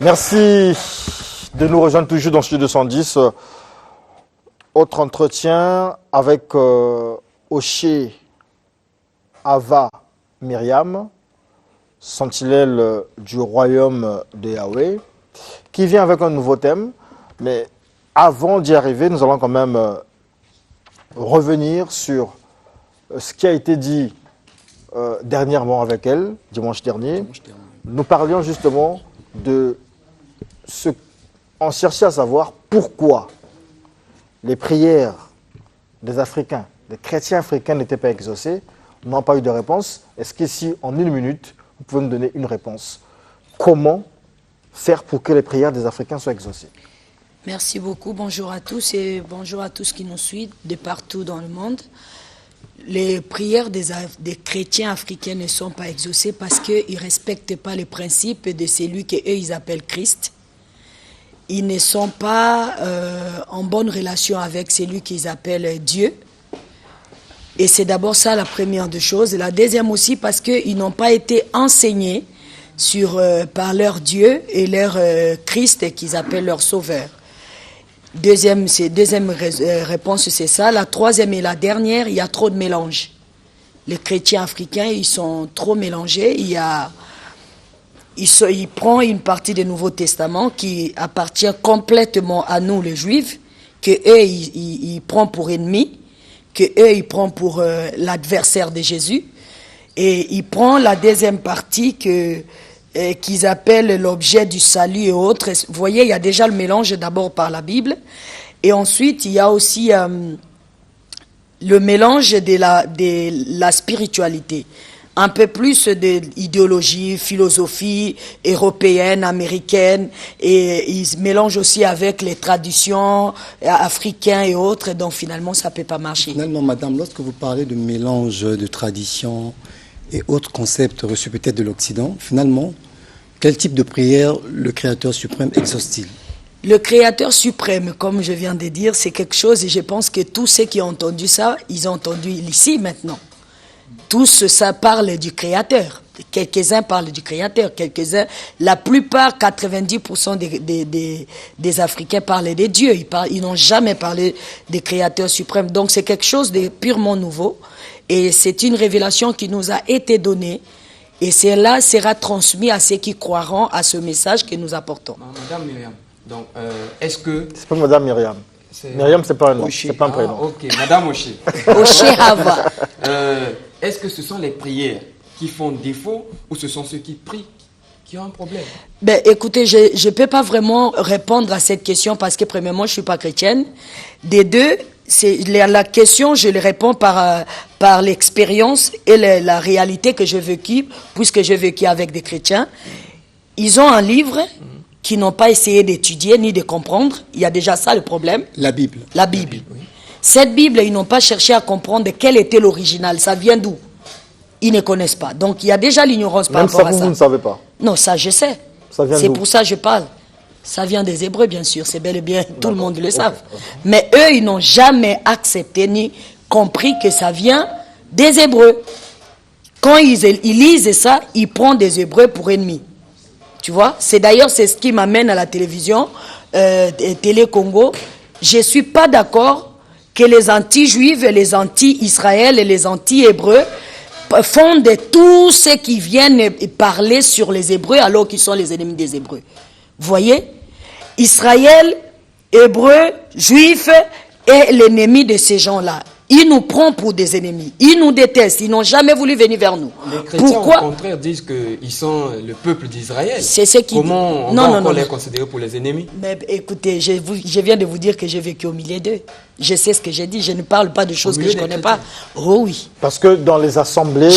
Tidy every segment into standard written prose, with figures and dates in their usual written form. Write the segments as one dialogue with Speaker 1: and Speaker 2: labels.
Speaker 1: Merci de nous rejoindre toujours dans Studio 210. Autre entretien avec Oshé Ava Myriam, sentinelle du royaume de Yahweh, qui vient avec un nouveau thème. Mais avant d'y arriver, nous allons quand même revenir sur ce qui a été dit dernièrement avec elle, dimanche dernier. Nous parlions justement de ce... On cherchait à savoir pourquoi les prières des Africains, des chrétiens africains n'étaient pas exaucées. Nous n'avons pas eu de réponse. Est-ce qu'ici, en une minute, vous pouvez nous donner une réponse? Comment faire pour que les prières des Africains soient exaucées?
Speaker 2: Merci beaucoup. Bonjour à tous et bonjour à tous qui nous suivent de partout dans le monde. Les prières des chrétiens africains ne sont pas exaucées parce qu'ils ne respectent pas les principes de celui qu'eux ils appellent Christ. Ils ne sont pas en bonne relation avec celui qu'ils appellent Dieu. Et c'est d'abord ça la première des choses. La deuxième aussi parce qu'ils n'ont pas été enseignés par leur Dieu et leur Christ qu'ils appellent leur Sauveur. Deuxième réponse, c'est ça. La troisième et la dernière, il y a trop de mélange. Les chrétiens africains, ils sont trop mélangés. Ils prennent une partie du Nouveau Testament qui appartient complètement à nous, les Juifs, que eux ils prennent pour ennemis, que eux ils prennent pour l'adversaire de Jésus, et ils prennent la deuxième partie qu'ils appellent l'objet du salut et autres. Vous voyez, il y a déjà le mélange d'abord par la Bible, et ensuite il y a aussi le mélange de la spiritualité. Un peu plus d'idéologie, philosophie européenne, américaine, et ils se mélangent aussi avec les traditions africaines et autres, donc finalement ça ne peut pas marcher.
Speaker 3: Finalement, madame, lorsque vous parlez de mélange de traditions et autres concepts reçus peut-être de l'Occident, finalement, quel type de prière le Créateur suprême exauce-t-il?
Speaker 2: Le Créateur suprême, comme je viens de dire, c'est quelque chose, et je pense que tous ceux qui ont entendu ça, ils ont entendu ici maintenant. Tous, ça parle du Créateur. Quelques-uns parlent du Créateur, quelques-uns, la plupart, 90% des Africains parlent de Dieu. Ils n'ont jamais parlé des Créateurs suprêmes. Donc c'est quelque chose de purement nouveau. Et c'est une révélation qui nous a été donnée. Et cela sera transmis à ceux qui croiront à ce message que nous apportons.
Speaker 4: Madame Myriam, donc est-ce que...
Speaker 1: C'est pas Madame Myriam. Myriam, c'est pas un nom, c'est pas un prénom.
Speaker 4: Ok, Madame Oshé.
Speaker 2: Oshé Ava.
Speaker 4: Est-ce que ce sont les prières qui font défaut ou ce sont ceux qui prient qui ont un problème?
Speaker 2: Ben, écoutez, je ne peux pas vraiment répondre à cette question parce que premièrement, je ne suis pas chrétienne. Des deux, la question, je le réponds par l'expérience et la réalité que j'ai vécue, puisque j'ai vécu avec des chrétiens. Ils ont un livre qui n'ont pas essayé d'étudier ni de comprendre. Il y a déjà ça le problème.
Speaker 3: La Bible.
Speaker 2: La Bible. Oui. Cette Bible, ils n'ont pas cherché à comprendre quel était l'original. Ça vient d'où? Ils ne connaissent pas. Donc, il y a déjà l'ignorance par rapport à ça.
Speaker 1: Vous ne savez pas?
Speaker 2: Non, ça, je sais. C'est pour ça que je parle. Ça vient des Hébreux, bien sûr. C'est bel et bien, tout le monde le savent. Mais eux, ils n'ont jamais accepté ni compris que ça vient des Hébreux. Quand ils lisent ça, ils prennent des Hébreux pour ennemis. Tu vois? C'est d'ailleurs ce qui m'amène à la télévision, Télé Congo. Je ne suis pas d'accord que les anti-juifs, les anti-Israël et les anti-hébreux font de tout ce qui viennent parler sur les Hébreux alors qu'ils sont les ennemis des Hébreux. Vous voyez? Israël, Hébreux, Juifs est l'ennemi de ces gens-là. Ils nous prennent pour des ennemis. Ils nous détestent. Ils n'ont jamais voulu venir vers nous.
Speaker 4: Les chrétiens, au contraire, disent qu'ils sont le peuple d'Israël.
Speaker 2: C'est ce qui...
Speaker 4: Comment on va encore les considérer pour les ennemis?
Speaker 2: Mais écoutez, je viens de vous dire que j'ai vécu au milieu d'eux. Je sais ce que j'ai dit. Je ne parle pas de choses que je ne connais pas. Oh oui.
Speaker 1: Parce que dans les assemblées,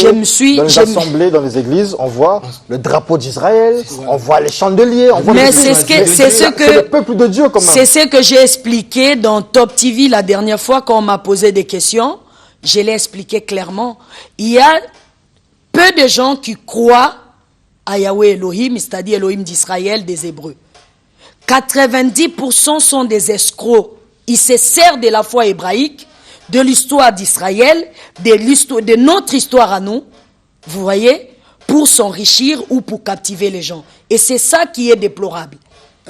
Speaker 1: dans les églises, on voit le drapeau d'Israël, on voit les chandeliers, on voit...
Speaker 2: Mais c'est
Speaker 1: le peuple de Dieu quand même.
Speaker 2: C'est ce que j'ai expliqué dans Top TV la dernière fois quand on m'a posé des questions. Je l'ai expliqué clairement. Il y a peu de gens qui croient à Yahweh Elohim, c'est-à-dire Elohim d'Israël, des Hébreux. 90% sont des escrocs. Ils se servent de la foi hébraïque, de l'histoire d'Israël, de notre histoire à nous, vous voyez, pour s'enrichir ou pour captiver les gens. Et c'est ça qui est déplorable.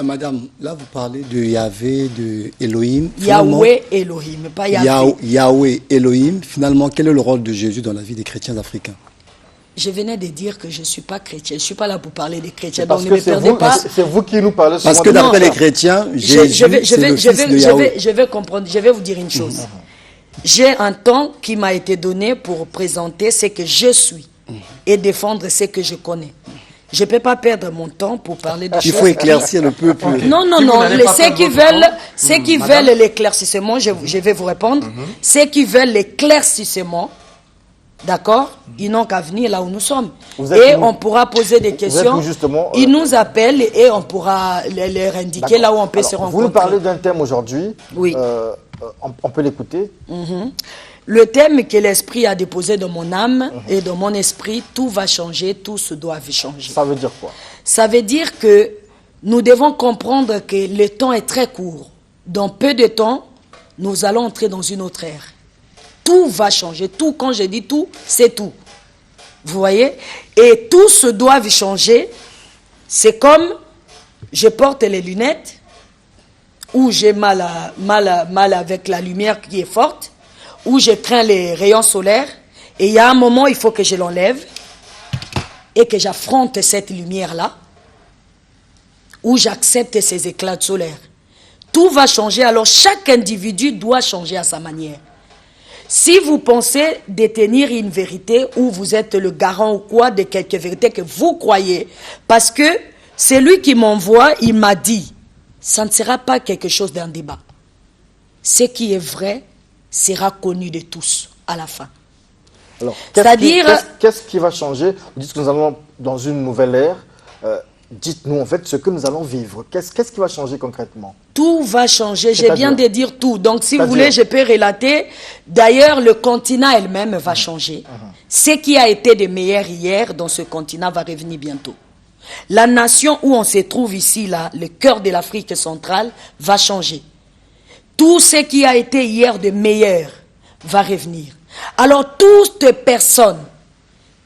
Speaker 3: Madame, là vous parlez de Yahvé, de Elohim.
Speaker 2: Yahweh Elohim, pas Yahvé.
Speaker 3: Yahweh Elohim. Finalement, quel est le rôle de Jésus dans la vie des chrétiens africains?
Speaker 2: Je venais de dire que je ne suis pas chrétien. Je ne suis pas là pour parler des chrétiens.
Speaker 1: Parce
Speaker 2: Donc ne
Speaker 1: que
Speaker 2: me perdez pas.
Speaker 1: c'est vous qui nous parlez souvent.
Speaker 3: Parce que d'après les chrétiens, Jésus,
Speaker 2: je vais comprendre. Je vais vous dire une chose. J'ai un temps qui m'a été donné pour présenter ce que je suis et défendre ce que je connais. Je ne peux pas perdre mon temps pour parler de choses.
Speaker 3: Il faut éclaircir le peuple.
Speaker 2: Non. Ceux qui veulent l'éclaircissement, je vais vous répondre. Ceux qui veulent l'éclaircissement, d'accord, ils n'ont qu'à venir là où nous sommes. Et on pourra poser des questions. Ils nous appellent et on pourra leur indiquer là où on peut se rencontrer.
Speaker 1: Vous nous parlez d'un thème aujourd'hui.
Speaker 2: Oui.
Speaker 1: On peut l'écouter.
Speaker 2: Le thème que l'Esprit a déposé dans mon âme et dans mon esprit, tout va changer, tout se doit changer.
Speaker 1: Ça veut dire quoi? Ça
Speaker 2: veut dire que nous devons comprendre que le temps est très court. Dans peu de temps, nous allons entrer dans une autre ère. Tout va changer. Tout, quand je dis tout, c'est tout. Vous voyez? Et tout se doit changer. C'est comme je porte les lunettes ou j'ai mal avec la lumière qui est forte, où je crains les rayons solaires, et il y a un moment, il faut que je l'enlève, et que j'affronte cette lumière-là, où j'accepte ces éclats solaires. Tout va changer, alors chaque individu doit changer à sa manière. Si vous pensez détenir une vérité, ou vous êtes le garant ou quoi de quelque vérité que vous croyez, parce que c'est lui qui m'envoie, il m'a dit, ça ne sera pas quelque chose d'un débat. Ce qui est vrai sera connu de tous à la fin.
Speaker 1: Alors, qu'est-ce qui va changer? Vous dites que nous allons dans une nouvelle ère. Dites-nous en fait ce que nous allons vivre. Qu'est-ce qui va changer concrètement?
Speaker 2: Tout va changer. J'ai bien de dire tout. Donc, si vous voulez, je peux relater. D'ailleurs, le continent elle-même va changer. Ce qui a été de meilleur hier dans ce continent va revenir bientôt. La nation où on se trouve ici, là, le cœur de l'Afrique centrale, va changer. Tout ce qui a été hier de meilleur va revenir. Alors, toute personne,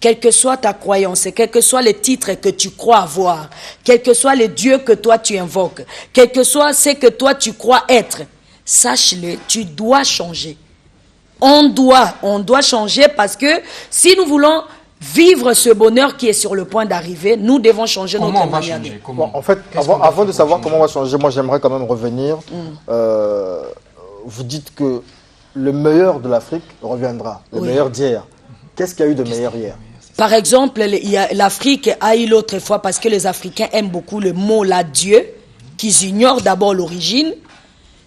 Speaker 2: quelle que soit ta croyance, quel que soit le titre que tu crois avoir, quel que soit le Dieu que toi tu invoques, quel que soit ce que toi tu crois être, sache-le, tu dois changer. On doit changer parce que si nous voulons vivre ce bonheur qui est sur le point d'arriver, nous devons changer notre manière de vivre.
Speaker 1: Bon, en fait, avant de savoir comment on va changer, moi j'aimerais quand même revenir. Vous dites que le meilleur de l'Afrique reviendra, le meilleur d'hier. Qu'est-ce qu'il y a eu de meilleur hier?
Speaker 2: Par exemple, l'Afrique a eu l'autre fois, parce que les Africains aiment beaucoup le mot là, Dieu, qu'ils ignorent d'abord l'origine.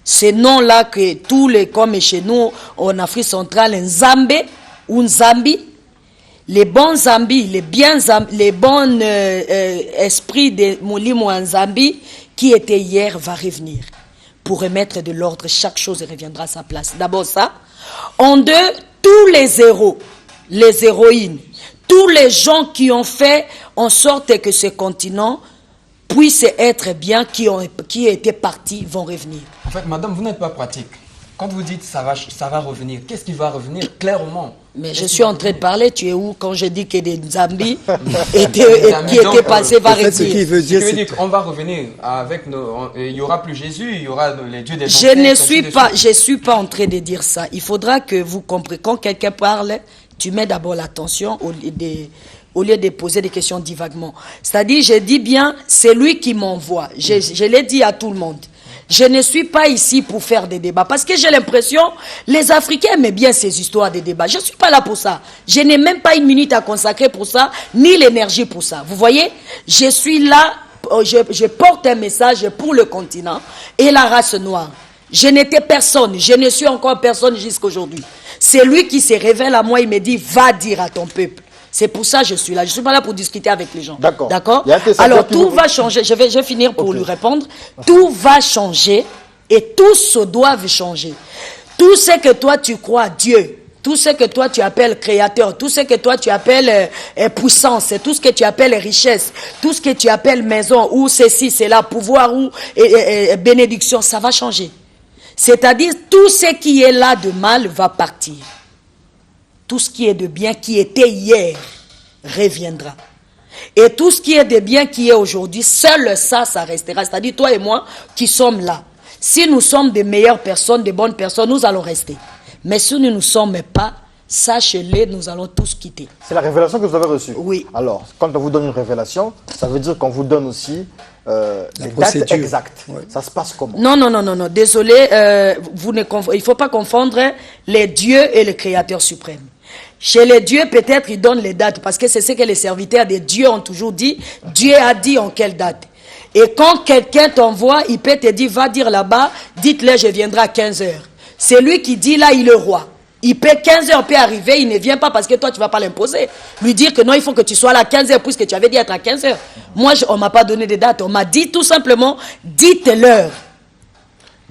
Speaker 2: Ces noms-là que tous les, comme chez nous en Afrique centrale, Nzambe ou Nzambi, les bons Zambi, les bons esprits de Moulimo Nzambi qui étaient hier va revenir pour remettre de l'ordre. Chaque chose reviendra à sa place. D'abord ça. En deux, tous les héros, les héroïnes, tous les gens qui ont fait en sorte que ce continent puisse être bien, qui étaient partis, vont revenir.
Speaker 4: En fait, madame, vous n'êtes pas pratique. Quand vous dites ça va revenir, qu'est-ce qui va revenir clairement?
Speaker 2: Mais je suis en train de parler, tu es où quand je dis que des Zambis qui étaient passés va revenir?
Speaker 3: Ce qui veut dire
Speaker 4: qu'on va revenir avec il n'y aura plus Jésus, il y aura les dieux des
Speaker 2: Je ne suis pas en train de dire ça. Il faudra que vous compreniez. Quand quelqu'un parle, tu mets d'abord l'attention au lieu de poser des questions divaguement. C'est-à-dire, je dis bien, c'est lui qui m'envoie. Je l'ai dit à tout le monde. Je ne suis pas ici pour faire des débats. Parce que j'ai l'impression, les Africains aiment bien ces histoires de débats. Je ne suis pas là pour ça. Je n'ai même pas une minute à consacrer pour ça, ni l'énergie pour ça. Vous voyez, je suis là, je porte un message pour le continent et la race noire. Je n'étais personne, je ne suis encore personne jusqu'à aujourd'hui. C'est lui qui se révèle à moi, il me dit, va dire à ton peuple. C'est pour ça que je suis là. Je ne suis pas là pour discuter avec les gens.
Speaker 1: D'accord.
Speaker 2: Alors, tout va changer. Je vais finir pour lui répondre. Tout va changer et tout se doit changer. Tout ce que toi, tu crois Dieu, tout ce que toi, tu appelles créateur, tout ce que toi, tu appelles puissance, tout ce que tu appelles richesse, tout ce que tu appelles maison, ou ceci, c'est là, pouvoir, ou bénédiction, ça va changer. C'est-à-dire, tout ce qui est là de mal va partir. Tout ce qui est de bien, qui était hier, reviendra. Et tout ce qui est des biens qui est aujourd'hui, seul ça restera. C'est-à-dire toi et moi qui sommes là. Si nous sommes des meilleures personnes, des bonnes personnes, nous allons rester. Mais si nous ne sommes pas, sachez-le, nous allons tous quitter.
Speaker 1: C'est la révélation que vous avez reçue.
Speaker 2: Oui.
Speaker 1: Alors, quand on vous donne une révélation, ça veut dire qu'on vous donne aussi les dates exactes.
Speaker 3: Ouais.
Speaker 1: Ça se passe comment?
Speaker 2: Non. Désolé, il ne faut pas confondre les dieux et le Créateur suprême. Chez les dieux, peut-être, ils donnent les dates, parce que c'est ce que les serviteurs des dieux ont toujours dit. Dieu a dit en quelle date. Et quand quelqu'un t'envoie, il peut te dire, va dire là-bas, dites-le, je viendrai à 15 heures. C'est lui qui dit, là, il est roi. Il peut 15 heures peut arriver, il ne vient pas parce que toi, tu ne vas pas l'imposer. Lui dire que non, il faut que tu sois là à 15 heures, puisque tu avais dit être à 15 heures. Moi, on ne m'a pas donné de date. On m'a dit tout simplement, dites-leur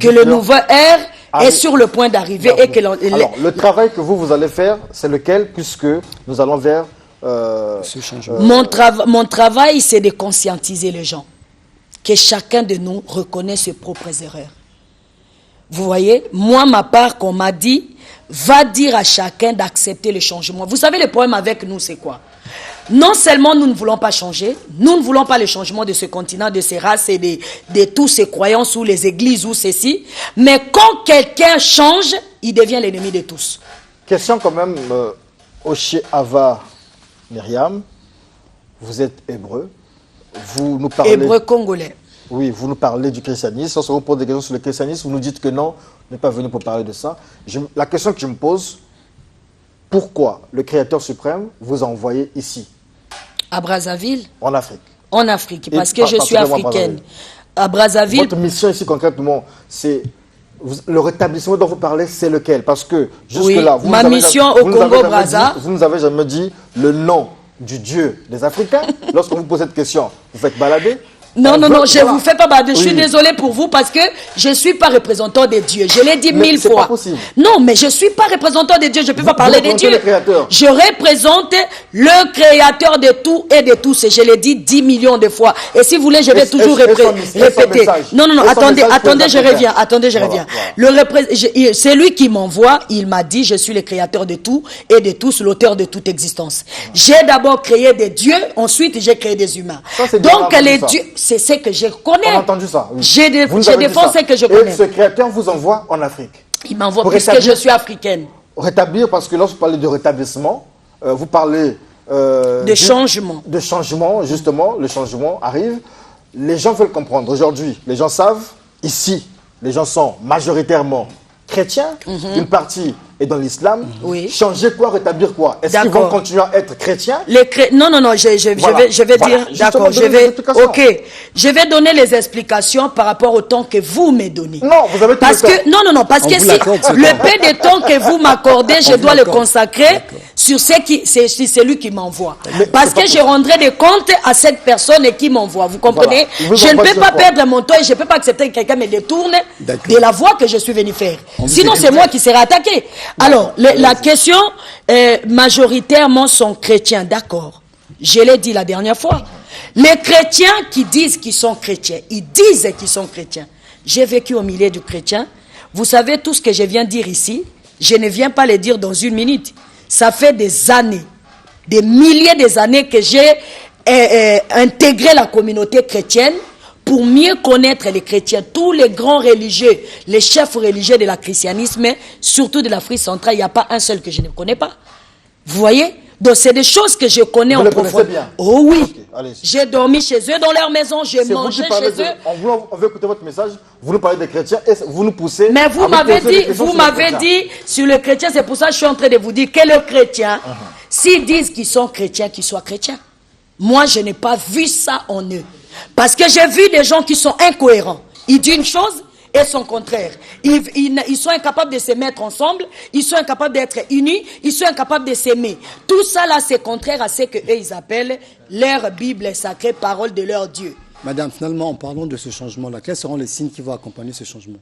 Speaker 2: que le nouveau ère est sur le point d'arriver. Et que
Speaker 1: Alors, le travail que vous allez faire, c'est lequel, puisque nous allons vers ce changement?
Speaker 2: Mon travail, c'est de conscientiser les gens. Que chacun de nous reconnaisse ses propres erreurs. Vous voyez, moi, ma part, qu'on m'a dit, va dire à chacun d'accepter le changement. Vous savez, le problème avec nous, c'est quoi? Non seulement nous ne voulons pas changer, nous ne voulons pas le changement de ce continent, de ces races et de tous ces croyances ou les églises ou ceci, mais quand quelqu'un change, il devient l'ennemi de tous.
Speaker 1: Question quand même, Oshé Ava Myriam, vous êtes hébreu, vous nous parlez...
Speaker 2: Hébreu congolais.
Speaker 1: Oui, vous nous parlez du christianisme. Si on vous pose des questions sur le christianisme, vous nous dites que non, vous n'êtes pas venu pour parler de ça. La question que je me pose, pourquoi le Créateur suprême vous a envoyé ici?
Speaker 2: À Brazzaville?
Speaker 1: En Afrique.
Speaker 2: En Afrique, parce que je suis africaine. À Brazzaville.
Speaker 1: Votre mission ici concrètement, c'est le rétablissement dont vous parlez, c'est lequel? Parce que jusque-là,
Speaker 2: oui, ma mission au Congo-Brazza.
Speaker 1: Vous ne nous avez jamais dit le nom du Dieu des Africains. Lorsqu'on vous pose cette question, vous faites balader.
Speaker 2: Non, je ne vous fais pas balader. Je suis désolée pour vous parce que je ne suis pas représentant des dieux. Je l'ai dit mille fois.
Speaker 1: Pas possible.
Speaker 2: Non, mais je ne suis pas représentant des dieux. Je ne peux pas parler des dieux. Je représente le créateur de tout et de tous. Et je l'ai dit 10 millions de fois. Et si vous voulez, je vais toujours répéter. Non, attendez, je reviens. C'est lui qui m'envoie. Il m'a dit, je suis le créateur de tout et de tous, l'auteur de toute existence. J'ai d'abord créé des dieux, ensuite j'ai créé des humains. Donc les dieux... C'est ce que je connais.
Speaker 1: On a entendu ça. Oui.
Speaker 2: J'ai défendu ce que je connais.
Speaker 1: Et ce créateur vous envoie en Afrique.
Speaker 2: Il m'envoie puisque je suis africaine.
Speaker 1: Rétablir, parce que lorsque vous parlez de rétablissement, vous parlez...
Speaker 2: de changement.
Speaker 1: De changement, justement. Le changement arrive. Les gens veulent comprendre. Aujourd'hui, les gens savent, ici, les gens sont majoritairement chrétiens. Une partie est dans l'islam.
Speaker 2: Oui.
Speaker 1: Changer quoi, rétablir quoi? Est-ce qu'ils vont continuer à être chrétiens?
Speaker 2: Non, je vais dire, d'accord, je vais donner les explications par rapport au temps que vous me donnez.
Speaker 1: Non, vous avez tout le temps.
Speaker 2: Non, parce que si le peu de temps que vous m'accordez, je dois le consacrer sur c'est lui qui m'envoie. Parce que je rendrai des comptes à cette personne qui m'envoie. Vous comprenez? Je ne peux pas perdre mon temps et je ne peux pas accepter que quelqu'un me détourne de la voie que je suis venu faire. Sinon, c'est moi qui serai attaqué. Alors, la question, majoritairement sont chrétiens, d'accord. Je l'ai dit la dernière fois. Les chrétiens qui disent qu'ils sont chrétiens, ils disent qu'ils sont chrétiens. J'ai vécu au milieu du chrétien. Vous savez tout ce que je viens dire ici, je ne viens pas le dire dans une minute. Ça fait des années, des milliers d'années que j'ai intégré la communauté chrétienne pour mieux connaître les chrétiens. Tous les grands religieux, les chefs religieux de la christianisme, surtout de l'Afrique centrale, il n'y a pas un seul que je ne connais pas. Vous voyez? Donc c'est des choses que je connais en profondeur.
Speaker 1: Bien.
Speaker 2: Oh oui.
Speaker 1: Okay,
Speaker 2: j'ai dormi chez eux dans leur maison, j'ai mangé chez eux.
Speaker 1: On veut écouter votre message. Vous nous parlez des chrétiens et vous nous poussez.
Speaker 2: Mais vous m'avez dit sur le chrétien, c'est pour ça que je suis en train de vous dire que les chrétiens, s'ils disent qu'ils sont chrétiens, qu'ils soient chrétiens. Moi, je n'ai pas vu ça en eux. Parce que j'ai vu des gens qui sont incohérents. Ils disent une chose et son contraire. Ils sont incapables de se mettre ensemble, ils sont incapables d'être unis, ils sont incapables de s'aimer. Tout ça là, c'est contraire à ce qu'eux ils appellent leur Bible sacrée, parole de leur Dieu.
Speaker 3: Madame, finalement, en parlant de ce changement-là, quels seront les signes qui vont accompagner ce changement?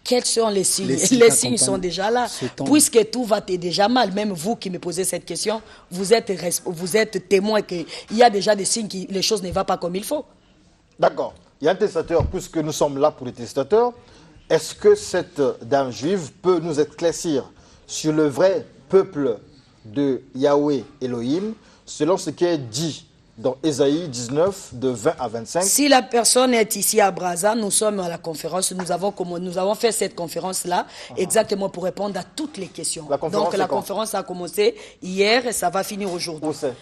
Speaker 2: Quels sont les signes? Les signes sont déjà là. Puisque tout va déjà mal, même vous qui me posez cette question, vous êtes témoin qu'il y a déjà des signes que les choses ne vont pas comme il faut.
Speaker 1: D'accord. Il y a un testateur, puisque nous sommes là pour les testateurs. Est-ce que cette dame juive peut nous éclaircir sur le vrai peuple de Yahweh Elohim, selon ce qui est dit dans Ésaïe 19, de 20 à 25.
Speaker 2: Si la personne est ici à Brazza, nous sommes à la conférence, nous avons fait cette conférence-là exactement pour répondre à toutes les questions. Donc la conférence a commencé hier et ça va finir aujourd'hui.
Speaker 1: Où c'est?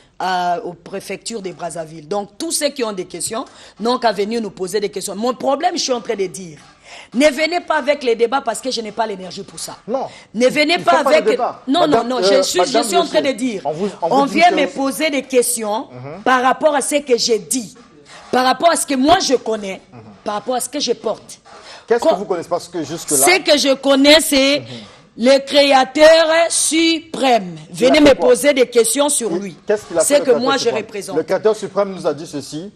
Speaker 2: Aux préfectures de Brazzaville. Donc tous ceux qui ont des questions n'ont qu'à venir nous poser des questions. Mon problème, je suis en train de dire, ne venez pas avec les débats parce que je n'ai pas l'énergie pour ça.
Speaker 1: Non.
Speaker 2: Ne venez pas avec... Non, non, je suis en train de dire. On vient me poser des questions par rapport à ce que j'ai dit, par rapport à ce que moi je connais, par rapport à ce que je porte.
Speaker 1: Qu'est-ce que vous connaissez parce que jusque-là...
Speaker 2: Ce que je connais, c'est le Créateur suprême. Venez me poser des questions sur lui.
Speaker 1: Qu'est-ce qu'il a fait?
Speaker 2: C'est que moi je représente.
Speaker 1: Le Créateur suprême nous a dit ceci,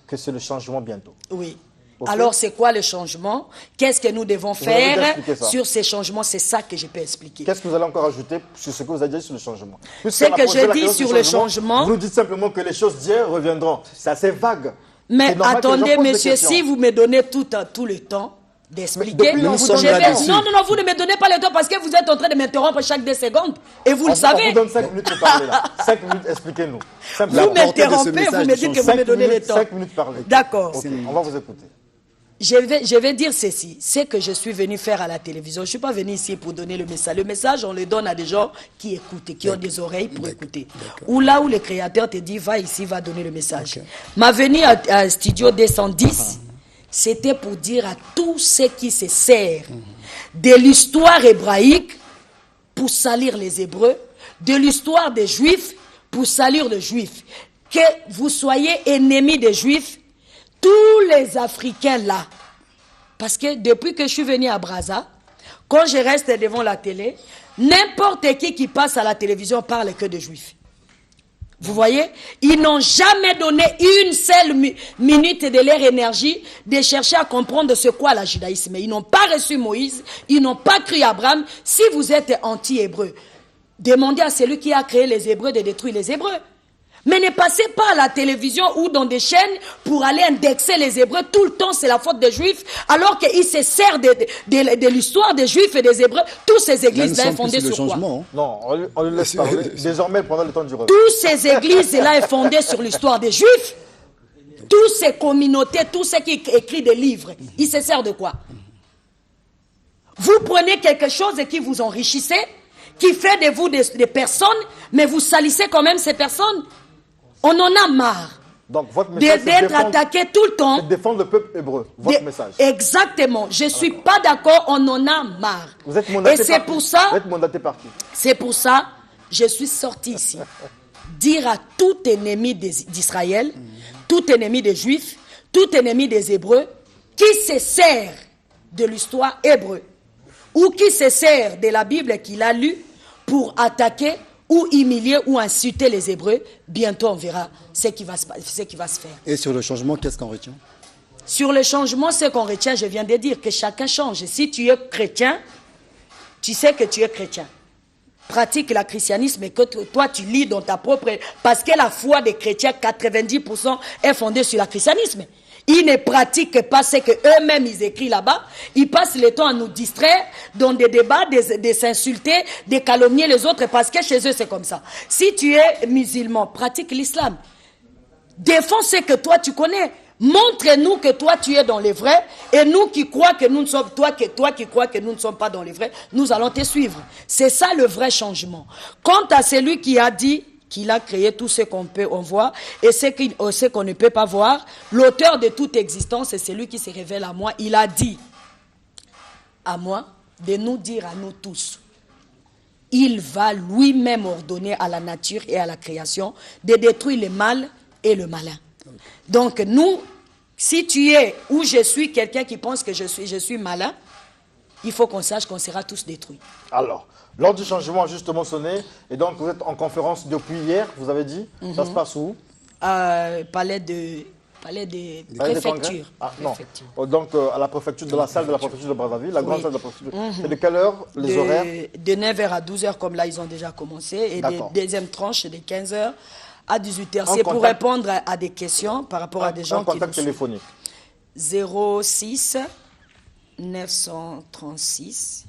Speaker 1: que c'est le changement bientôt.
Speaker 2: Oui.
Speaker 1: Okay.
Speaker 2: Alors, c'est quoi le changement? Qu'est-ce que nous devons faire sur ces changements? C'est ça que je peux expliquer.
Speaker 1: Qu'est-ce que vous allez encore ajouter sur ce que vous avez dit sur le changement?
Speaker 2: Ce que j'ai dit sur le changement...
Speaker 1: Vous nous dites simplement que les choses d'hier reviendront. C'est assez vague.
Speaker 2: Mais attendez, monsieur, si vous me donnez tout le temps d'expliquer... Non, vous ne me donnez pas le temps parce que vous êtes en train de m'interrompre chaque 2 secondes. Et vous le savez.
Speaker 1: On vous donne 5 minutes pour parler là. 5 minutes, expliquez-nous.
Speaker 2: Vous m'interrompez, vous me dites que vous me donnez le temps.
Speaker 1: 5 minutes parler.
Speaker 2: D'accord.
Speaker 1: Okay, on va vous écouter.
Speaker 2: Je vais dire ceci, c'est que je suis venu faire à la télévision. Je ne suis pas venu ici pour donner le message. Le message, on le donne à des gens qui écoutent, qui ont des oreilles pour écouter. Ou là où le Créateur te dit, va ici, va donner le message. Ma venue à Studio 210, c'était pour dire à tous ceux qui se servent de l'histoire hébraïque pour salir les Hébreux, de l'histoire des Juifs pour salir les Juifs. Que vous soyez ennemis des Juifs, tous les Africains là, parce que depuis que je suis venu à Brazza, quand je reste devant la télé, n'importe qui passe à la télévision parle que de Juifs. Vous voyez, ils n'ont jamais donné une seule minute de leur énergie de chercher à comprendre ce qu'est le judaïsme. Ils n'ont pas reçu Moïse, ils n'ont pas cru Abraham. Si vous êtes anti-hébreu, demandez à celui qui a créé les Hébreux de détruire les Hébreux. Mais ne passez pas à la télévision ou dans des chaînes pour aller indexer les Hébreux. Tout le temps, c'est la faute des Juifs, alors qu'ils se servent de l'histoire des Juifs et des Hébreux. Toutes ces églises-là sont fondées sur quoi?
Speaker 1: Non, on le laisse parler. Désormais, pendant le temps du repas.
Speaker 2: Toutes ces églises-là sont fondées sur l'histoire des Juifs. Toutes ces communautés, tous ceux qui écrivent des livres, ils se servent de quoi? Vous prenez quelque chose qui vous enrichissez, qui fait de vous des personnes, mais vous salissez quand même ces personnes. On en a marre.
Speaker 1: Donc, votre message,
Speaker 2: d'être attaqué tout le temps.
Speaker 1: C'est défendre le peuple hébreu. Votre message.
Speaker 2: Exactement. Je ne suis pas d'accord. On en a marre.
Speaker 1: Vous êtes mandaté
Speaker 2: et c'est pour ça.
Speaker 1: Vous êtes mandaté par qui? C'est
Speaker 2: pour ça je suis sorti ici. Dire à tout ennemi d'Israël, tout ennemi des Juifs, tout ennemi des Hébreux, qui se sert de l'histoire hébreu, ou qui se sert de la Bible qu'il a lue pour attaquer ou humilier ou insulter les Hébreux, bientôt on verra ce qui va se faire.
Speaker 3: Et sur le changement, qu'est-ce qu'on retient?
Speaker 2: Sur le changement, ce qu'on retient, je viens de dire, que chacun change. Si tu es chrétien, tu sais que tu es chrétien. Pratique le christianisme et que toi tu lis dans ta propre... Parce que la foi des chrétiens, 90% est fondée sur le christianisme. Ils ne pratiquent pas ce qu'eux-mêmes ils écrivent là-bas. Ils passent le temps à nous distraire dans des débats, de s'insulter, de calomnier les autres parce que chez eux c'est comme ça. Si tu es musulman, pratique l'islam. Défends ce que toi tu connais. Montre-nous que toi tu es dans les vrais et nous qui crois que nous ne sommes toi qui crois que nous ne sommes pas dans les vrais, nous allons te suivre. C'est ça le vrai changement. Quant à celui qui a dit qu'il a créé tout ce qu'on peut en voir et ce qu'on ne peut pas voir. L'auteur de toute existence, c'est celui qui se révèle à moi. Il a dit à moi de nous dire à nous tous. Il va lui-même ordonner à la nature et à la création de détruire le mal et le malin. Donc nous, si tu es ou je suis quelqu'un qui pense que je suis malin, il faut qu'on sache qu'on sera tous détruits.
Speaker 1: Alors, l'heure du changement a justement sonné. Et donc, vous êtes en conférence depuis hier, vous avez dit. Ça se passe où?
Speaker 2: Palais de préfecture.
Speaker 1: Non. Donc, à la préfecture, de la salle de la préfecture de Brazzaville, la grande salle de la préfecture. C'est de quelle heure, les horaires?
Speaker 2: De 9h à 12h, comme là, ils ont déjà commencé. Et des deuxième tranche, de 15h à 18h. C'est pour répondre à des questions par rapport à des gens qui...
Speaker 1: Un contact téléphonique.
Speaker 2: 06 936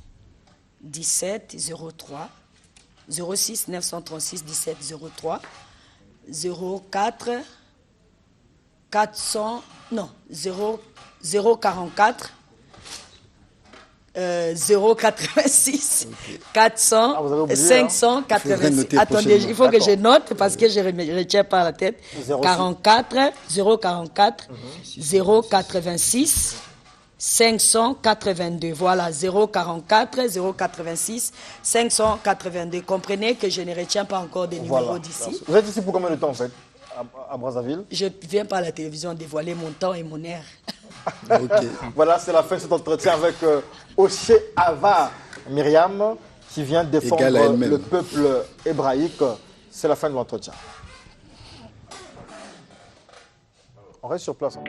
Speaker 2: 17 03 06 936 17 03 04 400, non, 044 086 400
Speaker 1: vous avez oublié,
Speaker 2: 586.
Speaker 3: Hein.
Speaker 2: Attendez, il faut que je note parce que je ne retiens pas à la tête. 44 044 086 582. Voilà, 044 086 582. Comprenez que je ne retiens pas encore des numéros d'ici.
Speaker 1: Vous êtes ici pour combien de temps en fait à Brazzaville?
Speaker 2: Je viens par la télévision dévoiler mon temps et mon air.
Speaker 3: Ok.
Speaker 1: Voilà, c'est la fin de cet entretien avec Oshé Ava Myriam qui vient défendre
Speaker 3: Égale à elle-même.
Speaker 1: le peuple hébraïque. C'est la fin de l'entretien. On reste sur place. Hein.